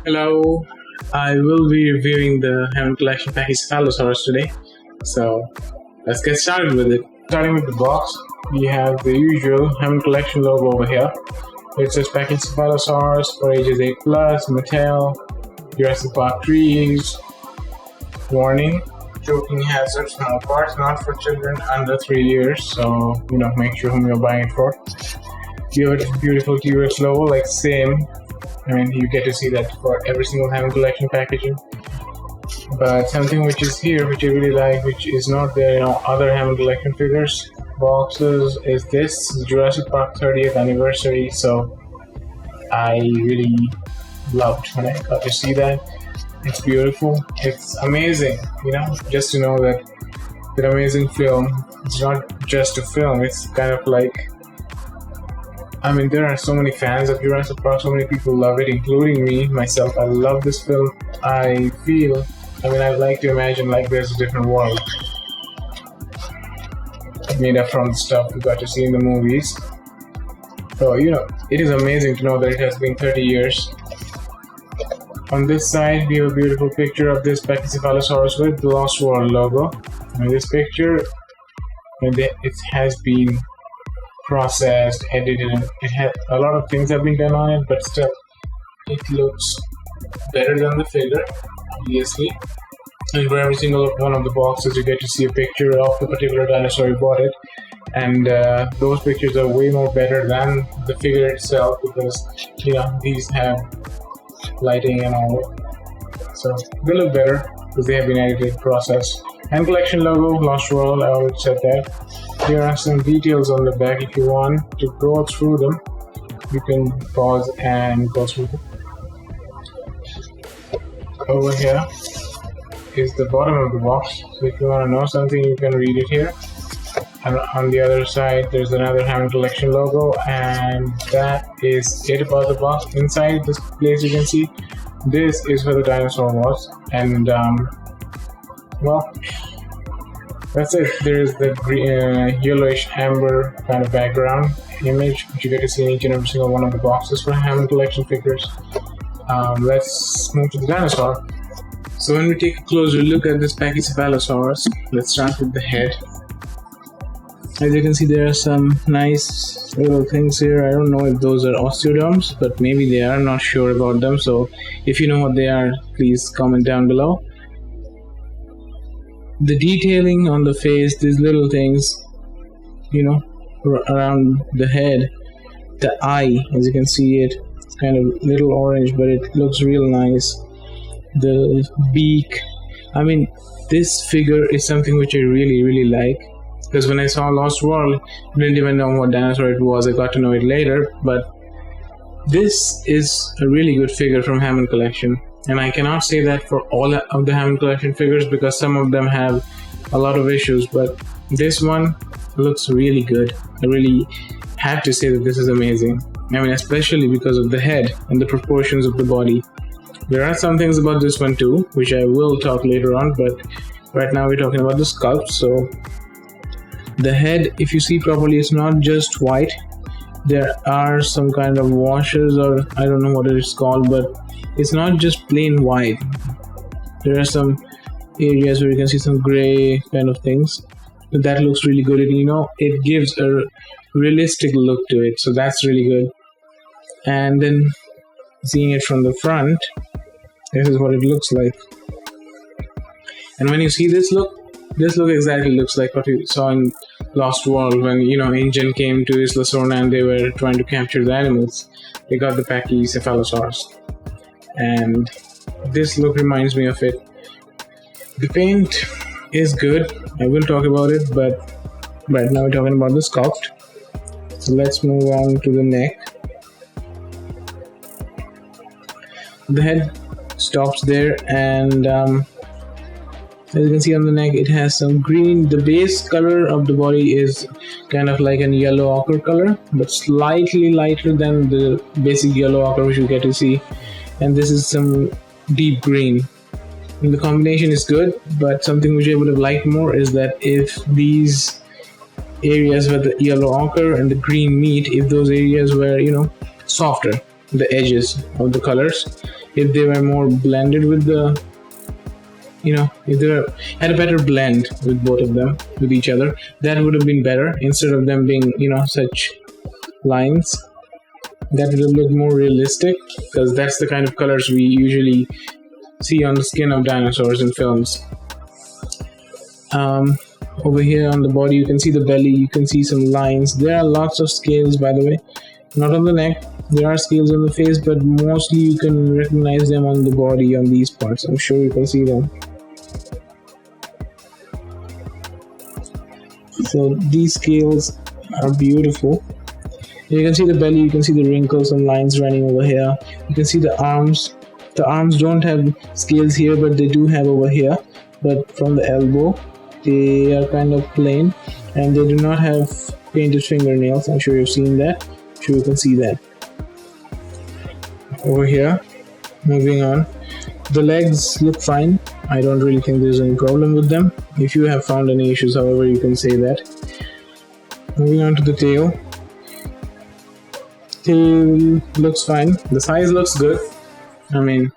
Hello, I will be reviewing the Hammond Collection PACHYCEPHALOSAURUS today. So let's get started with it. Starting with the box, we have the usual Hammond Collection logo over here. It says PACHYCEPHALOSAURUS for ages 8+, Mattel, Jurassic Park trees, warning, choking hazard, small parts, not for children under 3 years, so make sure whom you're buying it for. You have a beautiful T-Rex logo, like same. I mean, you get to see that for every single Hammond Collection packaging. But something which is here, which I really like, which is not there in other Hammond Collection figures, boxes, is this Jurassic Park 30th anniversary. So I really loved when I got to see that. It's beautiful. It's amazing, just to know that amazing film. It's not just a film. It's kind of like, there are so many fans of Jurassic Park, so many people love it, including me, myself. I love this film. I like to imagine like there's a different world made up from the stuff we got to see in the movies. So, it is amazing to know that it has been 30 years. On this side, we have a beautiful picture of this PACHYCEPHALOSAURUS with the Lost World logo. In this picture, it has been processed, edited, and a lot of things have been done on it, but still it looks better than the figure, obviously. And for every single one of the boxes you get to see a picture of the particular dinosaur you bought it, and those pictures are way more better than the figure itself, because these have lighting and all, so they look better because they have been edited, processed. Hammond Collection logo, Lost World, I already said that. There are some details on the back. If you want to go through them, you can pause and go through them. Over here is the bottom of the box, so if you want to know something, you can read it here. And on the other side, there's another Hammond Collection logo, and that is it about the box. Inside this place, you can see this is where the dinosaur was, and that's it. There is the green, yellowish amber kind of background image, which you get to see in each and every single one of the boxes for Hammond Collection figures. Let's move to the dinosaur. So when we take a closer look at this PACHYCEPHALOSAURUS, let's start with the head. As you can see, there are some nice little things here. I don't know if those are osteoderms, but maybe they are. I'm not sure about them. So if you know what they are, please comment down below. The detailing on the face, these little things, around the head, the eye, as you can see it, it's kind of little orange, but it looks real nice. The beak, this figure is something which I really, really like, because when I saw Lost World, I didn't even know what dinosaur it was. I got to know it later, but this is a really good figure from Hammond Collection. And I cannot say that for all of the Hammond Collection figures, because some of them have a lot of issues, but this one looks really good. I really have to say that this is amazing. Especially because of the head and the proportions of the body. There are some things about this one too, which I will talk later on, but right now we're talking about the sculpt. So the head, if you see properly, it's not just white. There are some kind of washes, or I don't know what it is called, but it's not just plain white. There are some areas where you can see some gray kind of things. That looks really good. It gives a realistic look to it, so that's really good. And then seeing it from the front, this is what it looks like. And when you see this look exactly looks like what you saw in Lost World when Ingen came to Isla Sorna and they were trying to capture the animals. They got the PACHYCEPHALOSAURUS, and this look reminds me of it. The paint is good. I will talk about it, but right now we're talking about the sculpt. So let's move on to the neck. The head stops there, and as you can see on the neck, it has some green. The base color of the body is kind of like an yellow ochre color, but slightly lighter than the basic yellow ochre which you get to see. And this is some deep green. And the combination is good, but something which I would have liked more is that if these areas where the yellow ochre and the green meet, if those areas were, softer, the edges of the colors, if they were more blended with the, if they had a better blend with both of them with each other, that would have been better instead of them being such lines. That would have looked more realistic, because that's the kind of colors we usually see on the skin of dinosaurs in films. Over here on the body, you can see the belly, you can see some lines. There are lots of scales, by the way, not on the neck. There are scales on the face, but mostly you can recognize them on the body, on these parts. I'm sure you can see them. So these scales are beautiful. You can see the belly, you can see the wrinkles and lines running over here. You can see the arms. The arms don't have scales here, but they do have over here. But from the elbow, they are kind of plain, and they do not have painted fingernails. I'm sure you've seen that. I'm sure you can see that. Over here, moving on. The legs look fine. I don't really think there's any problem with them. If you have found any issues, however, you can say that. Moving on to the tail. Tail looks fine. The size looks good. I mean,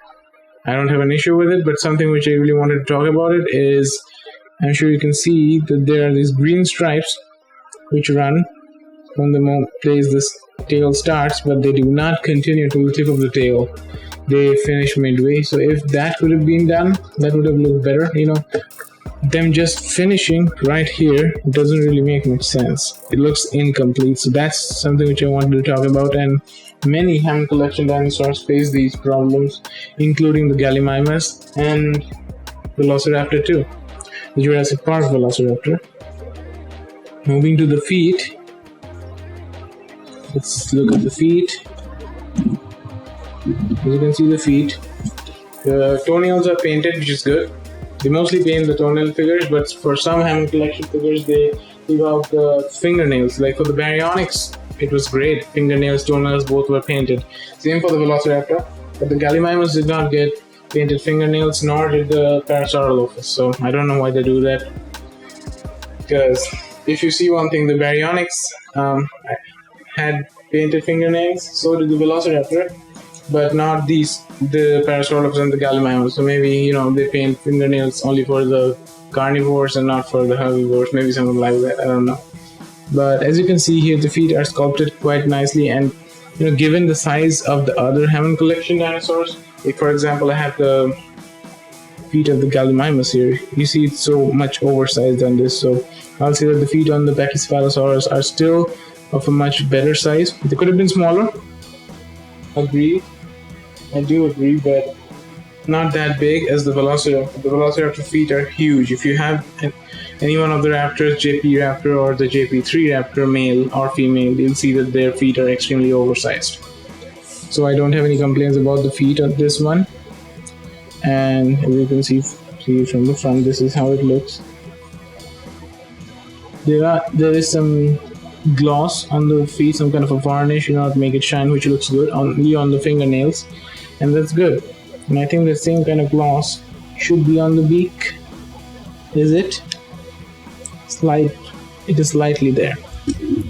I don't have an issue with it, but something which I really wanted to talk about it is, I'm sure you can see that there are these green stripes which run from the place this tail starts, but they do not continue to the tip of the tail. They finish midway. So if that could have been done, that would have looked better. Them just finishing right here doesn't really make much sense. It looks incomplete. So that's something which I wanted to talk about, and many Hammond Collection dinosaurs face these problems, including the Gallimimus and Velociraptor too, the Jurassic Park Velociraptor. Moving to the feet. Let's look at the feet. As you can see, the feet. The toenails are painted, which is good. They mostly paint the toenail figures, but for some Hammond Collection figures, they leave out the fingernails. Like for the Baryonyx, it was great. Fingernails, toenails, both were painted. Same for the Velociraptor. But the Gallimimus did not get painted fingernails, nor did the Parasaurolophus. So I don't know why they do that. Because if you see one thing, the Baryonyx had painted fingernails, so did the Velociraptor, but not the Parasaurolophus and the Gallimimus. So maybe, they paint fingernails only for the carnivores and not for the herbivores, maybe something like that, I don't know. But as you can see here, the feet are sculpted quite nicely, and given the size of the other Hammond Collection dinosaurs, if for example I have the feet of the Gallimimus here, you see it's so much oversized than this, so I'll say that the feet on the PACHYCEPHALOSAURUS are still of a much better size. They could have been smaller, agree, I do agree, but not that big as the Velociraptor. The Velociraptor feet are huge. If you have any one of the raptors, JP Raptor or the JP3 Raptor, male or female, you'll see that their feet are extremely oversized. So I don't have any complaints about the feet of this one. And as you can see from the front, this is how it looks. There is some gloss on the feet, some kind of a varnish, to make it shine, which looks good only on the fingernails, and that's good. And I think the same kind of gloss should be on the beak. Is it? It is slightly there.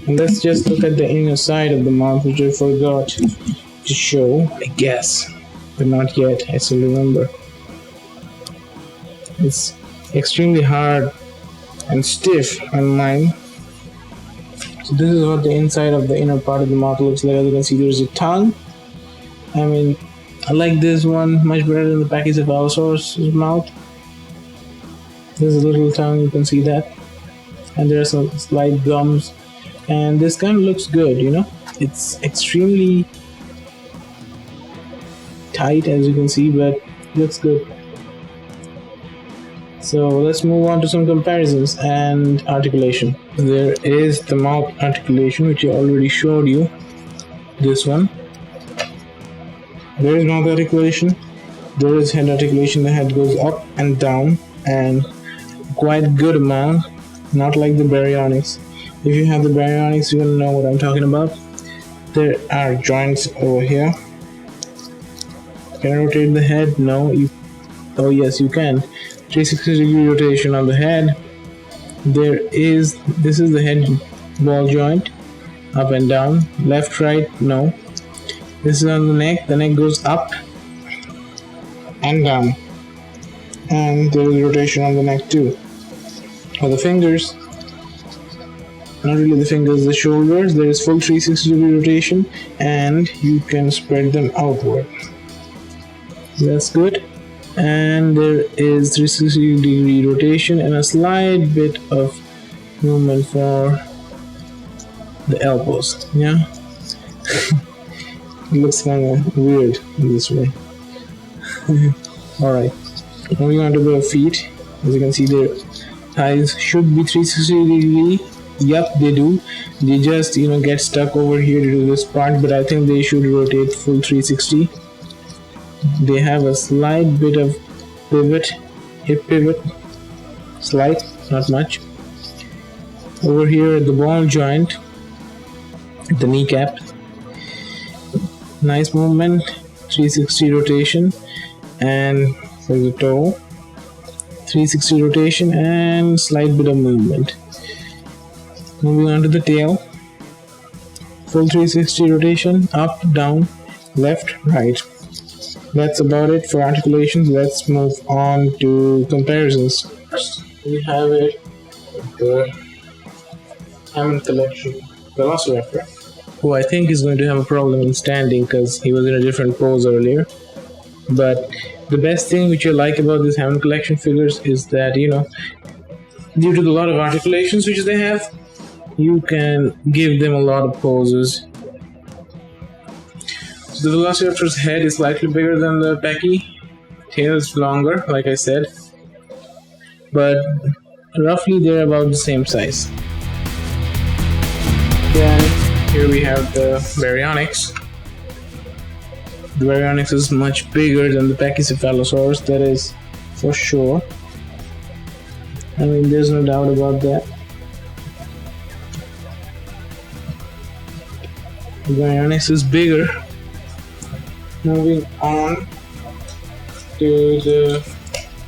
And let's just look at the inner side of the mouth, which I forgot to show, I guess, but not yet. I still remember. It's extremely hard and stiff on mine. So this is what the inside of the inner part of the mouth looks like. As you can see, there's a tongue. I mean, I like this one much better than the PACHYCEPHALOSAURUS mouth. There's a little tongue, you can see that. And there are some slight gums. And this kind of looks good, It's extremely tight, as you can see, but looks good. So let's move on to some comparisons and articulation. There is the mouth articulation, which I already showed you. This one. There is mouth articulation. There is head articulation. The head goes up and down, and quite good amount. Not like the Baryonyx. If you have the Baryonyx, you're gonna know what I'm talking about. There are joints over here. Can I rotate the head? No. Oh yes, you can. 360-degree rotation on the head. This is the head ball joint, up and down, left, right, no. This is on the neck goes up and down. And there is rotation on the neck too. For the fingers, not really the fingers, the shoulders, there is full 360-degree rotation, and you can spread them outward. That's good. And there is 360-degree rotation and a slight bit of movement for the elbows. Yeah. It looks kind of weird in this way. Alright, moving on to the feet. As you can see, their thighs should be 360 degree. Yep, they do. They just get stuck over here to do this part, but I think they should rotate full 360. They have a slight bit of pivot, hip pivot, slight, not much. Over here at the ball joint, the kneecap, nice movement, 360 rotation, and for the toe, 360 rotation and slight bit of movement. Moving on to the tail, full 360 rotation, up, down, left, right. That's about it for articulations. Let's move on to comparisons. We have it, the Hammond Collection Velociraptor, who I think is going to have a problem in standing because he was in a different pose earlier. But the best thing which I like about this Hammond Collection figures is that, due to the lot of articulations which they have, you can give them a lot of poses. So the Velociraptor's head is slightly bigger than the Pachy, tail is longer, like I said, but roughly they're about the same size. Then here we have the Baryonyx. The Baryonyx is much bigger than the PACHYCEPHALOSAURUS, that is for sure. I mean, there's no doubt about that. The Baryonyx is bigger. Moving on to the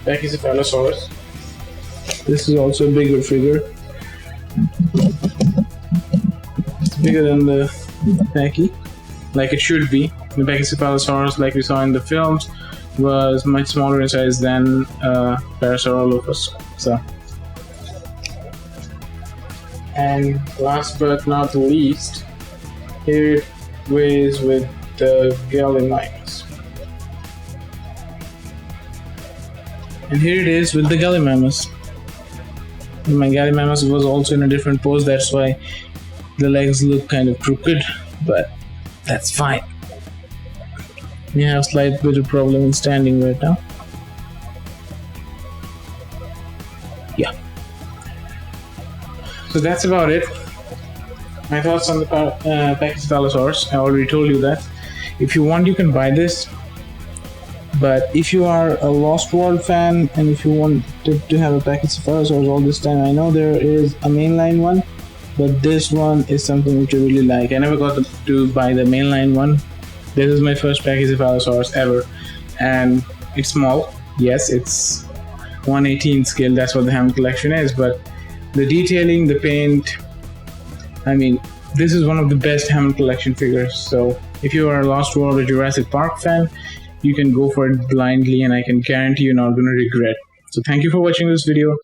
PACHYCEPHALOSAURUS. This is also a bigger figure. It's bigger than the Pachy, like it should be. The PACHYCEPHALOSAURUS, like we saw in the films, was much smaller in size than Parasaurolophus. So, and last but not least, here it is with the Gallimimus. And here it is with the Gallimimus. My Gallimimus was also in a different pose, that's why the legs look kind of crooked, but that's fine. We have a slight bit of problem in standing right now. Yeah. So that's about it. My thoughts on the PACHYCEPHALOSAURUS. I already told you that. If you want, you can buy this. But if you are a Lost World fan and if you wanted to have a PACHYCEPHALOSAURUS all this time, I know there is a mainline one, but this one is something which I really like. I never got to buy the mainline one. This is my first PACHYCEPHALOSAURUS ever, and it's small. Yes, it's 1/18 scale. That's what the Hammond Collection is. But the detailing, the paint, I mean, this is one of the best Hammond Collection figures. So if you are a Lost World or Jurassic Park fan, you can go for it blindly, and I can guarantee you're not going to regret. So thank you for watching this video.